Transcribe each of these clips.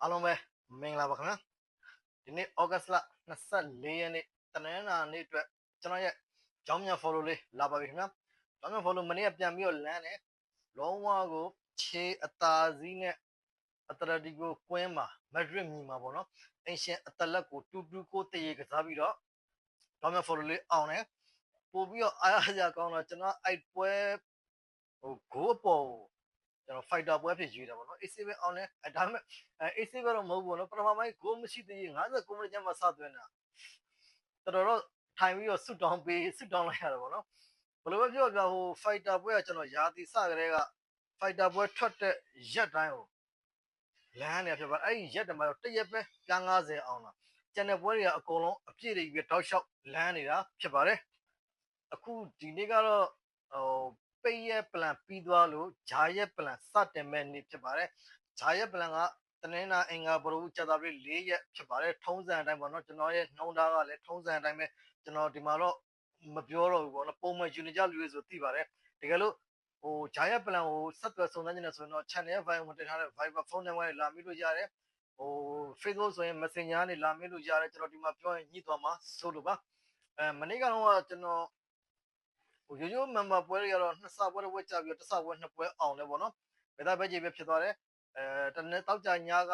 အားလုံးပဲမင်္ဂလာပါခင်ဗျာဒီနေ့ဩဂတ်စ်လ24ရက်နေ့တနင်္လာနေ့အတွက်ကျွန်တော်ရဲ့ကြောင်းမြန် follow လေးလာပါပြီခင်ဗျာကြောင်းမြန် follow မနေ့ကပြန်ပြီးတော့လမ်းတယ်လုံးဝကိုခြေအသာစီးနဲ့အတလက်တီကိုကွင်းမှာမက်ဒရစ်မြီမှာပေါ့နော်အင်ရှင်အတလက်ကို2-2ကိုတရေကစားပြီးတော့ကြောင်းမြန် follow လေးအောင်တယ်ပို့ပြီးတော့အားရစရာကောင်းတော့ကျွန်တော်အဲ့ပွဲဂိုးပေါ်ကျွန်တော် fighter ပွဲဖြစ်ရွေးတာပေါ့နော် AC ပဲအောင်လဲဒါပေမဲ့AC ကတော့မဟုတ်ဘူးနော်ပထမပိုင်းဂိုးမရှိသေး59မိနစ်ကျမှစသွင်းတာတော်တော်ထိုင်ပြီးတော့ဆွတ်တောင်းလိုက်ရတယ်ပေါ့နော်ဘယ်လိုပဲပြောပြဟို fighter ပွဲကကျွန်တော်ယာတီစကလေးက fighter ပွဲထွက်တဲ့ရက်တိုင်းကိုလမ်းနေဖြစ်ပါအဲ့ဒီရက်တည်းမှာတော့တရက်ပဲပြား90အောင်လားကျန်တဲ့ပွဲတွေကအကုန်လုံးအပြည့်တွေပြီးတောက်လျှောက်လမ်းနေတာဖြစ်ပါတယ်အခုဒီနေ့ကတော့ပိတ်ရဲ့ plan ပြီးသွားလို့ဂျာရဲ့ plan စတင်မဲ့နေ့ဖြစ်ပါတယ်ဂျာရဲ့ plan ကတနင်္လာအင်္ဂါဗုဒ္ဓဟူးကြာသပတေး4ရက်ဖြစ်ပါတယ်ထုံးစံအတိုင်းပေါ့နော်ကျွန်တော်ရဲ့နှုံးသားကလည်းထုံးစံအတိုင်းပဲကျွန်တော်ဒီမှာတော့မပြောတော့ဘူးပေါ့နော်ပုံမှန်ယူနေကြလူတွေဆိုသိပါတယ်တကယ်လို့ဟိုဂျာရဲ့ plan ကိုဆက်သွယ်စုံစမ်းနေတယ်ဆိုရင်တော့ channel ရဲ့ Viber မှာတင်ထားတဲ့ Viber ဖုန်းနံပါတ်နဲ့လာမိလို့ရတယ်ဟို Facebook ဆိုရင် Messenger နဲ့လာမိလို့ရတယ်ကျွန်တော်ဒီမှာပြောရင်ညှိသွားမှာဆိုလို့ပါမနေ့ကတော့ကျွန်တော်ရိုးရိုး member ပွဲတွေကတော့နှစ်ဆပွဲတစ်ပွဲကြာပြီးတော့တစ်ဆပွဲနှစ်ပွဲအောင်လဲပေါ့နော်ဘယ်သားပဲကြီးပဲဖြစ်သွားတယ်တနေ့တောက်ကြညက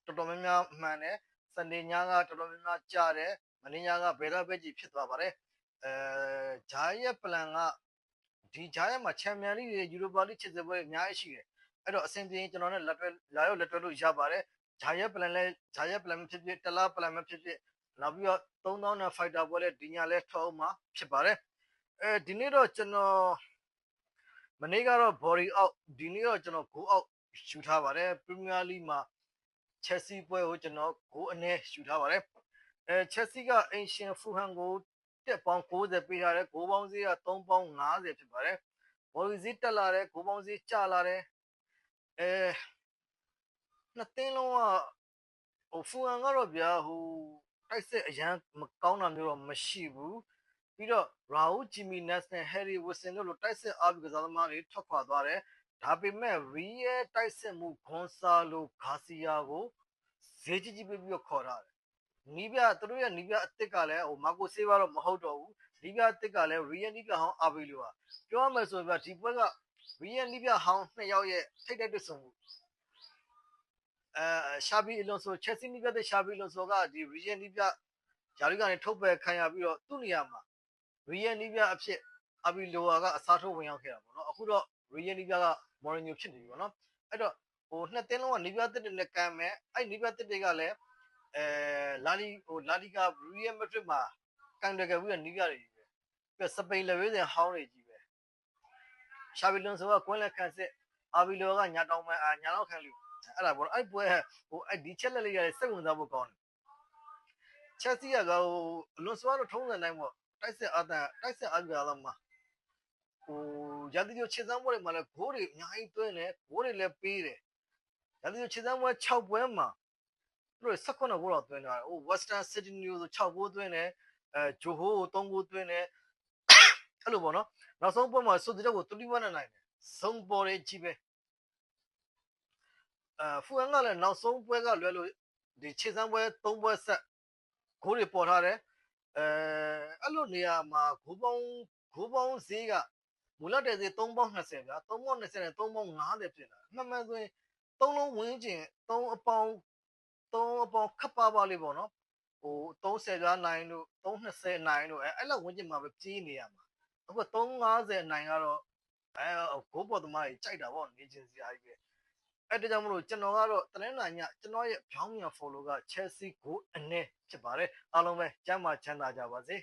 တော်တော်များများမှန်တယ်စနေညကတော်တော်များများကြာတယ်မနေ့ညကဘယ်သားပဲကြီးဖြစ်သွားပါတယ်ဂျာရဲ့ plan ကဒီဂျာရဲ့မှာချန်ပီယံလိယူရိုပါလိချစ်စပွဲအများကြီးရှိတယ်အဲ့တော့အဆင်ပြေရင်ကျွန်တော်နဲ့လက်တွဲလို့ရပါတယ်ဂျာရဲ့ plan လဲဂျာရဲ့ plan ဖြစ်ဖြစ်တလား plan ဖြစ်ဖြစ်နောက်ပြီးတော့3000နဲ့ fighter ပွဲလဲဒီညလဲထောက်အောင်မှာဖြစ်ပါတယ်ဒီနေ့တော့ကျွန်တော်မနေ့ကတော့ body out ဒီနေ့တော့ကျွန်တော် go out ရှူထားပါတယ် Premier League မှာ Chelsea ပွဲကိုကျွန်တော် go အနည်းရှူထားပါတယ်Chelsea က Ancient Fulham ကိုတက်ပေါင်း90ပေးထားတယ် go ပေါင်းဈေးက3ပေါင်း50ဖြစ်ပါတယ် body ဈေးတက်လာတယ် go ပေါင်းဈေးကျလာတယ်နှစ်သင်းလုံးကဟို Fulham ကတော့ဗျာဟိုတိုက်စစ်အရန်မကောင်းတာမျိုးတော့မရှိဘူးပြီးတော့ Raul Jimenez နဲ့ Harry Wilson တို့လိုတိုက်စစ်အားကစားသမားတွေထွက်ခွာသွားတယ်ဒါပေမဲ့ Real တိုက်စစ်မှု Gonzalo Garcia ကိုဈေးကြီးပေးပြီးတော့ခေါ်ထားတယ်နီးပြသူတို့ရဲ့နီးပြအစ်စ်ကလည်းဟို Marco Silva တော့မဟုတ်တော့ဘူးနီးပြအစ်စ်ကလည်း Real နီးပြဟောင်း Abelo ပါပြောရမယ်ဆိုရင်ဒီပွဲက Real နီးပြဟောင်း2ယောက်ရဲ့ထိတ်တဲ့တွေ့ဆုံမှုXabi Alonso Chelsea နီးပြတဲ့ Xabi Alonso ကဒီ Real နီးပြဂျာရီကနေထုတ်ပယ်ခံရပြီးတော့သူ့နေရာမှာ Real နီးပြအဖြစ် Abelo ကအစားထိုးဝင်ရောက်ခဲ့တာပေါ့နော်အခုတော့ Real နီးပြက Mourinho ဖြစ်နေပြီပေါ့နော်အဲ့တော့ဟိုနှစ်သင်းလုံးကနီးပြတစ်တွေနဲ့ကမ်းမယ်အဲ့နီးပြတစ်တွေကလည်းလာလီဂါ Real Madrid မှာကန်တယ်ကြပြီးနီးပြတွေကြီးပဲပြီးစပိန်လက်ဝဲစဉ်ဟောင်းတွေကြီးပဲ Xabi Alonso ကကွင်းလက်ခံစစ် Abelo ကညာတောင်းမှညာတော့ခံလူအဲ့ဒါပေါ့အဲ့ပွဲဟိုအဲ့ဒီချက်လက်လေးရစိတ်ဝင်စားဖို့ကောင်းတယ် Chelsea ကဟို Alonso ကတော့ထုံးစံတိုင်းပေါ့တိုက်စစ်အားကြတော့မှာဟိုရာသီကျော်ခြေစမ်းပွဲတွေမှာလည်းဂိုးတွေအများကြီးသွင်းတယ်ဂိုးတွေလည်းပေးတယ်ရာသီကျော်ခြေစမ်းပွဲ6ပွဲမှာသူတို့18ဂိုးတော့သွင်းထားတယ်ဟို Western Sydney ဆို6ဂိုးသွင်းတယ်ဂျိုဟိုကို3ဂိုးသွင်းတယ်အဲ့လိုပေါ့နော်နောက်ဆုံးပွဲမှာဆိုတဲ့ကို31နဲ့နိုင်တယ်ဆုံးပေါ်ရေးကြီးပဲဖူအန်ကလည်းနောက်ဆုံးပွဲကလွဲလို့ဒီခြေစမ်းပွဲ3ပွဲဆက်ဂိုးတွေပေါ်ထားတယ်အဲ့လိုနေရာမှာဂိုးပေါင်းဈေးကမူလတဲ့ဈေး3ပေါင်း20ဗျာ3ပေါင်း20နဲ့3ပေါင်း50ဖြစ်လာမှန်မှန်ဆိုရင်3လုံးဝင်းကျင်3အပေါင်းခပ်ပါလေးပေါ့နော်ဟို30ပြားနိုင်လို့320နိုင်လို့အဲ့လောက်ဝင်းကျင်မှာပဲပြေးနေရမှာအခု350နိုင်ကတော့ဂိုးပေါ်သမားကြီးကြိုက်တာပေါ့နေချင်းစရာကြီးပဲအဲ့ဒါကြောင့်မလို့ကျွန်တော်ကတော့တနင်္လာညကျွန်တော်ရဲ့ဖြောင်းမြန် follow က Chelsea ဂိုးအနည်းဖြစ်ပါတယ်အားလုံးပဲကျမ်းမာချမ်းသာကြပါစေ